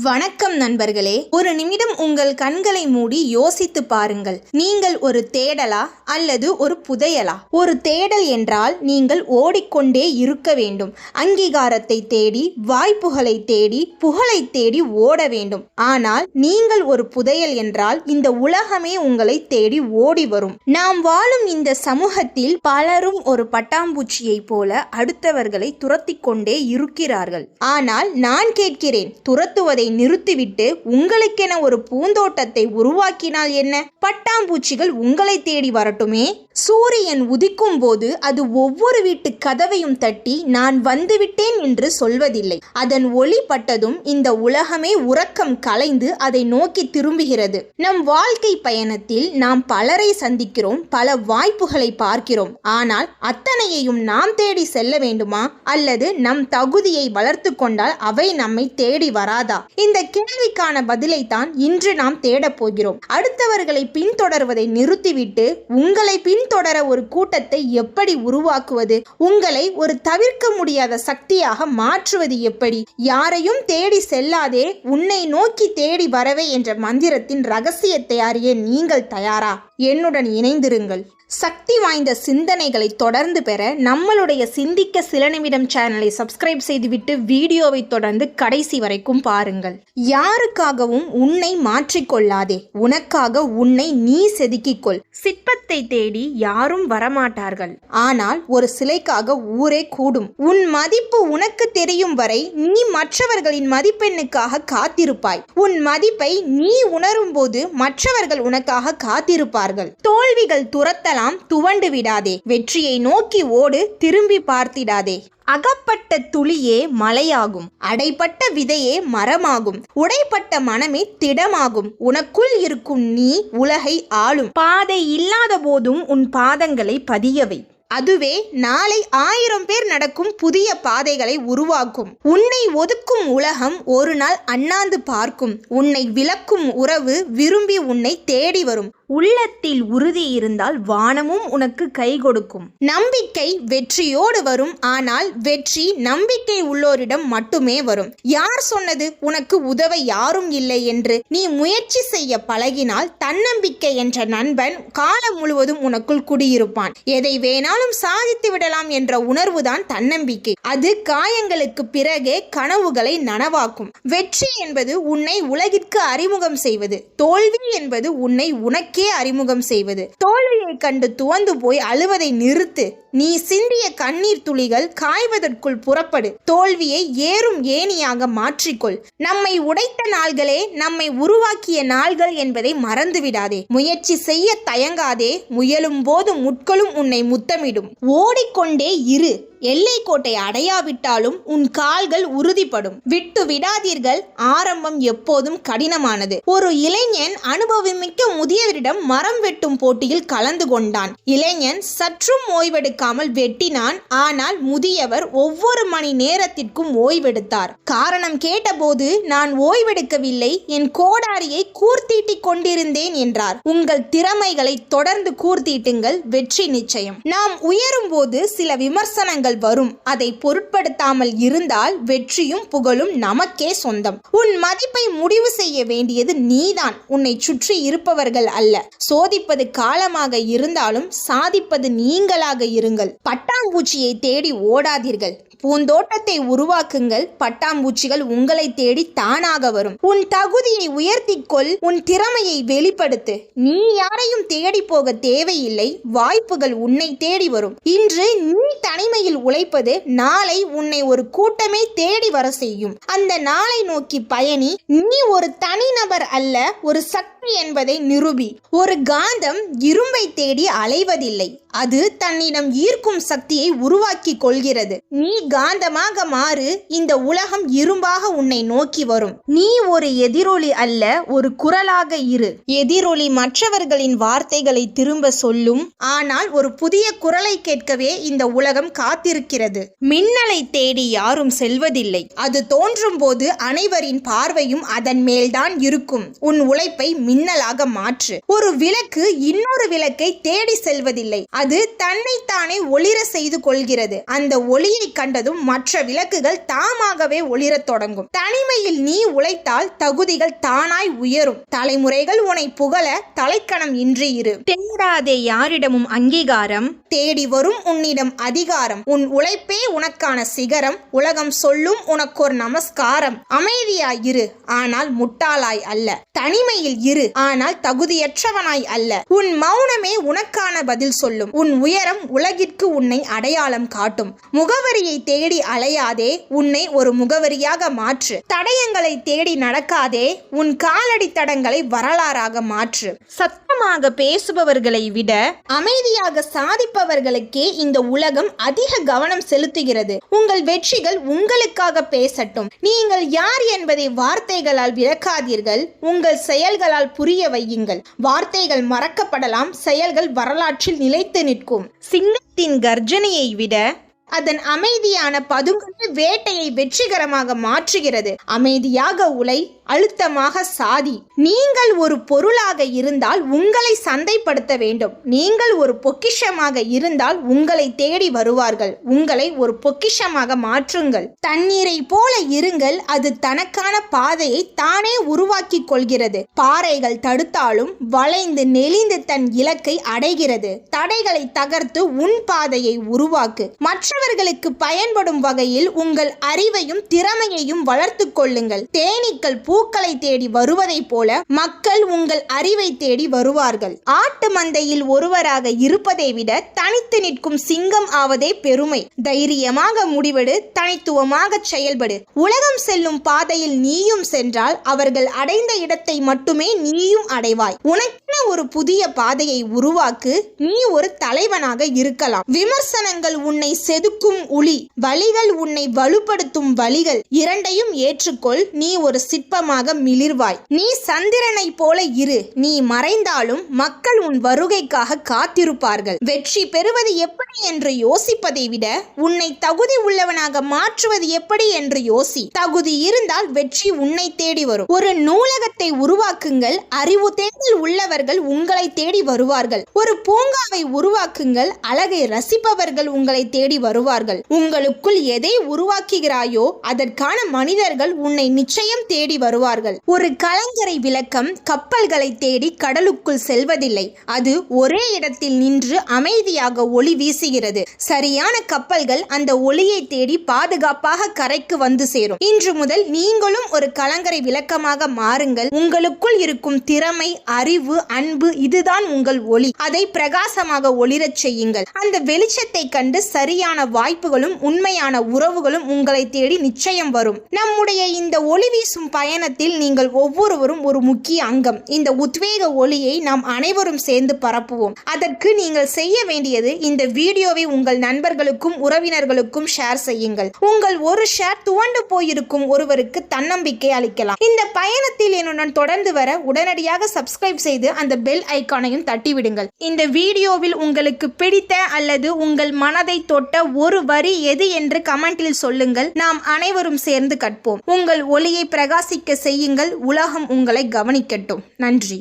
வணக்கம் நண்பர்களே. ஒரு நிமிடம் உங்கள் கண்களை மூடி யோசித்து பாருங்கள். நீங்கள் ஒரு தேடலா அல்லது ஒரு புதையலா? ஒரு தேடல் என்றால் நீங்கள் ஓடிக்கொண்டே இருக்க வேண்டும். அங்கீகாரத்தை தேடி, வாய்ப்புகளை தேடி, புகழை தேடி ஓட வேண்டும். ஆனால் நீங்கள் ஒரு புதையல் என்றால் இந்த உலகமே உங்களை தேடி ஓடி வரும். நாம் வாழும் இந்த சமூகத்தில் பலரும் ஒரு பட்டாம்பூச்சியை போல அடுத்தவர்களை துரத்தி கொண்டே இருக்கிறார்கள். ஆனால் நான் கேட்கிறேன், துரத்துவதை நிறுத்திவிட்டு உங்களுக்கென ஒரு பூந்தோட்டத்தை உருவாக்கினால் என்ன? பட்டாம்பூச்சிகள் உங்களை தேடி வரட்டுமே. சூரியன் உதிக்கும் போது அது ஒவ்வொரு வீட்டு கதவையும் தட்டி நான் வந்துவிட்டேன் என்று சொல்வதில்லை. அதன் ஒளி பட்டதும் இந்த உலகமே உறக்கம் கலைந்து அதை நோக்கி திரும்புகிறது. நம் வாழ்க்கை பயணத்தில் நாம் பலரை சந்திக்கிறோம், பல வாய்ப்புகளை பார்க்கிறோம். ஆனால் அத்தனையையும் நாம் தேடி செல்ல வேண்டுமா? அல்லது நம் தகுதியை வளர்த்து கொண்டால் அவை நம்மை தேடி வராதா? இந்த கேள்விக்கான பதிலை தான் இன்று நாம் தேடப் போகிறோம். அடுத்தவர்களை பின்தொடர்வதை நிறுத்திவிட்டு உங்களை பின்தொடர ஒரு கூட்டத்தை எப்படி உருவாக்குவது? உங்களை ஒரு தவிர்க்க முடியாத சக்தியாக மாற்றுவது எப்படி? யாரையும் தேடி செல்லாதே, உன்னை நோக்கி தேடி வரவே என்ற மந்திரத்தின் ரகசியத்தை அறிய நீங்கள் தயாரா? என்னுடன் இணைந்திருங்கள். சக்தி வாய்ந்த சிந்தனைகளை தொடர்ந்து பெற நம்மளுடைய சிந்திக்க சில நிமிடம் சேனலை சப்ஸ்கிரைப் செய்துவிட்டு வீடியோவை தொடர்ந்து கடைசி வரைக்கும் பாருங்கள். யாருக்காகவும் உன்னை மாற்றிக்கொள்ளாதே, உனக்காக உன்னை நீ செதுக்கிக்கொள். சிற்பத்தை தேடி யாரும் வரமாட்டார்கள், ஆனால் ஒரு சிலைக்காக ஊரே கூடும். உன் மதிப்பு உனக்கு தெரியும் வரை நீ மற்றவர்களின் மதிப்பெண்ணுக்காக காத்திருப்பாய். உன் மதிப்பை நீ உணரும் போது மற்றவர்கள் உனக்காக காத்திருப்பார்கள். தோல்விகள் துரத்தலாம், துவண்டு விடாதே. வெற்றியை நோக்கி ஓடு, திரும்பி பார்த்திடாதே. அகப்பட்ட துளியே மலையாகும், அடைப்பட்ட விதையே மரமாகும், உடைப்பட்ட மனமே திடமாகும். உனக்குள் இருக்கும் நீ உலகை ஆளும். பாதை இல்லாத போதும் உன் பாதங்களை பதியவை. அதுவே நாளை 1000 பேர் நடக்கும் புதிய பாதைகளை உருவாக்கும். உன்னை ஒதுக்கும் உலகம் ஒரு நாள் அண்ணாந்து பார்க்கும். உன்னை விலக்கும் உறவு விரும்பி உன்னை தேடி வரும். உள்ளத்தில் உறுதி இருந்தால் வானமும் உனக்கு கை கொடுக்கும். நம்பிக்கை வெற்றியோடு வரும், ஆனால் வெற்றி நம்பிக்கை உள்ளோரிடம் மட்டுமே வரும். யார் சொன்னது உனக்கு உதவ யாரும் இல்லை என்று? நீ முயற்சி செய்ய பழகினால் தன்னம்பிக்கை என்ற நண்பன் காலம் முழுவதும் உனக்குள் குடியிருப்பான். எதை வேணாலும் சாதித்து விடலாம் என்ற உணர்வுதான் தன்னம்பிக்கை. அது காயங்களுக்கு பிறகே கனவுகளை நனவாக்கும். வெற்றி என்பது உன்னை உலகிற்கு அறிமுகம் செய்வது. தோல்வி என்பது உன்னை உனக்கே அறிமுகம் செய்வது. தோல்வியை கண்டு துவந்து போய் அழுவதை நிறுத்து. நீ சிந்திய கண்ணீர் துளிகள் காய்வதற்குள் புறப்படு. தோல்வியை ஏறும் ஏணியாக மாற்றிக்கொள். நம்மை உடைத்த நாள்களே நம்மை உருவாக்கிய நாள்கள் என்பதை மறந்துவிடாதே. முயற்சி செய்ய தயங்காதே. முயலும் போது முட்களும் உன்னை முத்தமிடும். ஓடிக்கொண்டே இரு. எல்லை கோட்டை அடையாவிட்டாலும் உன் கால்கள் உறுதிப்படும். விட்டு விடாதீர்கள். ஆரம்பம் எப்போதும் கடினமானது. ஒரு இளைஞன் அனுபவமிக்க முதியவரிடம் மரம் வெட்டும் போட்டியில் கலந்து கொண்டான். இளைஞன் சற்றும் ஓய்வெடுக்காமல் வெட்டினான். ஆனால் முதியவர் ஒவ்வொரு மணி நேரத்திற்கும் ஓய்வெடுத்தார். காரணம் கேட்டபோது நான் ஓய்வெடுக்கவில்லை, என் கோடாரியை கூர்த்தீட்டிக் கொண்டிருந்தேன் என்றார். உங்கள் திறமைகளை தொடர்ந்து கூர்த்தீட்டுங்கள், வெற்றி நிச்சயம். நாம் உயரும் போது சில விமர்சனங்கள் வரும். அதை பொருட்படுத்தாமல் இருந்தால் வெற்றியும் புகழும் நமக்கே சொந்தம். உன் மதிப்பை முடிவு செய்ய வேண்டியது நீதான், உன்னை சுற்றி இருப்பவர்கள் அல்ல. சோதிப்பது காலமாக இருந்தாலும் சாதிப்பது நீங்களாக இருங்கள். பட்டாம்பூச்சியை தேடி ஓடாதீர்கள், பூந்தோட்டத்தை உருவாக்குங்கள். பட்டாம்பூச்சிகள் உங்களை தேடி தானாக வரும். உன் தகுதியை உயர்த்திக்கொள், உன் திறமையை வெளிப்படுத்து. நீ யாரையும் தேடி போக தேவையில்லை, வாய்ப்புகள் உன்னை தேடி வரும். இன்று நீ தனிமையில் உழைப்பது நாளை உன்னை ஒரு கூட்டமே தேடி வர செய்யும். அந்த நாளை நோக்கி பயணி. நீ ஒரு தனிநபர் அல்ல, ஒரு சக்தி என்பதை நிரூபி. ஒரு காந்தம் இரும்பை தேடி அலைவதில்லை, அது தன்னிடம் ஈர்க்கும் சக்தியை உருவாக்கி கொள்கிறது. நீ காந்தமாக மாறு, இந்த உலகம் இரும்பாக உன்னை நோக்கி வரும். நீ ஒரு எதிரொலி அல்ல, ஒரு குரலாக இரு. எதிரொலி மற்றவர்களின் வார்த்தைகளை திரும்ப சொல்லும், ஆனால் ஒரு புதிய குரலை கேட்கவே இந்த உலகம் காத்திருக்கிறது. மின்னலை தேடி யாரும் செல்வதில்லை, அது தோன்றும் போது அனைவரின் பார்வையும் அதன் மேல்தான் இருக்கும். உன் உழைப்பை மின்னலாக மாற்று. ஒரு விளக்கு இன்னொரு விளக்கை தேடி செல்வதில்லை, அது தன்னைத்தானே ஒளிர செய்து கொள்கிறது. அந்த ஒளியை கண்ட கொண்டதும் மற்ற விளக்குகள் தாமாகவே ஒளிரத் தொடங்கும். தனிமையில் நீ உழைத்தால் தகுதிகள் தானாய் உயரும். தலைமுறைகள் உன்னை புகழ தலைக்கணம் இன்றி இரு. தேடாதே யாரிடமும் அங்கீகாரம், தேடி வரும் உன்னிடம் அதிகாரம். உன் உழைப்பே உனக்கான சிகரம், உலகம் சொல்லும் உனக்கொரு நமஸ்காரம். அமைதியாய் இரு, ஆனால் முட்டாளாய் அல்ல. தனிமையில் இரு, ஆனால் தகுதியற்றவனாய் அல்ல. உன் மௌனமே உனக்கான பதில் சொல்லும். உன் உயரம் உலகிற்கு உன்னை அடையாளம் காட்டும். முகவரியை தேடி அலையாதே, உன்னை ஒரு முகவரியாக மாற்று. தடயங்களை தேடி நடக்காதே, உன் காலடி தடங்களை வரலாறாக மாற்று. சத்தமாக பேசுபவர்களை விட அமைதியாக சாதிப்பவர்களுக்கே இந்த உலகம் அதிக கவனம் செலுத்துகிறது. உங்கள் வெற்றிகள் உங்களுக்காக பேசட்டும். நீங்கள் யார் என்பதை வார்த்தைகளால் விளக்காதீர்கள், உங்கள் செயல்களால் புரிய வையுங்கள். வார்த்தைகள் மறக்கப்படலாம், செயல்கள் வரலாற்றில் நிலைத்து நிற்கும். சிங்கத்தின் கர்ஜனையை விட அதன் அமைதியான பதுங்கு வேட்டையை வெற்றிகரமாக மாற்றுகிறது. அமைதியாக உழை, அழுத்தமாக சாதி. நீங்கள் ஒரு பொருளாக இருந்தால் உங்களை சந்தைப்படுத்த வேண்டும். நீங்கள் ஒரு பொக்கிஷமாக இருந்தால் உங்களை தேடி வருவார்கள். உங்களை ஒரு பொக்கிஷமாக மாற்றுங்கள். தண்ணீரை போல இருங்கள், அது தனக்கான பாதையை தானே உருவாக்கி கொள்கிறது. பாறைகள் தடுத்தாலும் வளைந்து நெளிந்து தன் இலக்கை அடைகிறது. தடைகளை தகர்த்து உன் பாதையை உருவாக்கு. மற்றவர்களுக்கு பயன்படும் வகையில் உங்கள் அறிவையும் திறமையையும் வளர்த்து கொள்ளுங்கள். தேனீக்கள் பூக்களை தேடி வருவதை போல மக்கள் உங்கள் அறிவை தேடி வருவார்கள். ஆட்டு மந்தையில் ஒருவராக இருப்பதை விட தனித்து நிற்கும் சிங்கம் ஆவதே பெருமை. தைரியமாக முடிவெடு, தனித்துவமாக செயல்படு. உலகம் செல்லும் பாதையில் நீயும் சென்றால் அவர்கள் அடைந்த இடத்தை மட்டுமே நீயும் அடைவாய். உனக்கென ஒரு புதிய பாதையை உருவாக்கு. நீ ஒரு தலைவனாக இருக்கலாம். விமர்சனங்கள் உன்னை செதுக்கும் உளி, வலிகள் உன்னை வலுப்படுத்தும் வலிகள். இரண்டையும் ஏற்றுக்கொள். நீ ஒரு சிற்பமாக மிளிர்வாய். நீ சந்திரனை போல இரு. நீ மறைந்தாலும் மக்கள் உன் வருகைக்காக காத்திருப்பார்கள். வெற்றி பெறுவது எப்படி என்று யோசிப்பதை விட உன்னை தகுதி உள்ளவனாக மாற்றுவது எப்படி என்று யோசி. தகுதி இருந்தால் வெற்றி உன்னை தேடி வரும். ஒரு நூலகத்தை உருவாக்குங்கள். அறிவு தேடல் உள்ளவர்கள் உங்களை தேடி வருவார்கள். ஒரு பூங்காவை உருவாக்குங்கள். அழகை ரசிப்பவர்கள் உங்களை தேடி வருவார்கள். உங்களுக்குள் எதை உருவாக்குகிறாயோ அதற்கான மனிதர்கள் உன்னை நிச்சயம் தேடி வருவார்கள். ஒரு கலங்கரை விளக்கம் கப்பல்களை தேடி கடலுக்குள் செல்வதில்லை. அது ஒரே இடத்தில் நின்று அமைதியாக ஒளி வீசுகிறது. சரியான கப்பல்கள் அந்த ஒளியை தேடி பாதுகாப்பாக கரைக்கு வந்து சேரும். இன்று முதல் நீங்களும் ஒரு கலங்கரை விளக்கமாக மாறுங்கள். உங்களுக்குள் இருக்கும் திறமை, அறிவு, அன்பு, இதுதான் உங்கள் ஒளி. அதை பிரகாசமாக ஒளிரச் செய்யுங்கள். அந்த வெளிச்சத்தை கண்டு சரியான வாய்ப்புகளும் உண்மையான உறவுகளும் உங்களை தேடி நிச்சயம் வரும். நம்முடைய இந்த ஒளி வீசும் பயணத்தில் நீங்கள் ஒவ்வொருவரும் ஒரு முக்கிய அங்கம். இந்த உத்வேக ஒளியை நாம் அனைவரும் சேர்ந்து பரப்புவோம். அதற்கு நீங்கள் செய்ய வேண்டியது இந்த வீடியோவை உங்கள் நண்பர்களுக்கும் உறவினர்களுக்கும் ஷேர் செய்யுங்கள். உங்கள் ஒரு ஷேர் துவண்டு போயிருக்கும் ஒருவருக்கு தன்னம்பிக்கை அளிக்கலாம். இந்த பயணத்தில் என்னுடன் தொடர்ந்து வர உடனடியாக சப்ஸ்கிரைப் செய்து அந்த பெல் ஐகானையும் தட்டிவிடுங்கள். இந்த வீடியோவில் உங்களுக்கு பிடித்த அல்லது உங்கள் மனதை தொட்ட ஒரு வரி எது என்று கமெண்டில் சொல்லுங்கள். நாம் அனைவரும் சேர்ந்து கற்போம். உங்கள் ஒளியை பிரகாசிக்க செய்யுங்கள். உலகம் உங்களை கவனிக்கட்டும். நன்றி.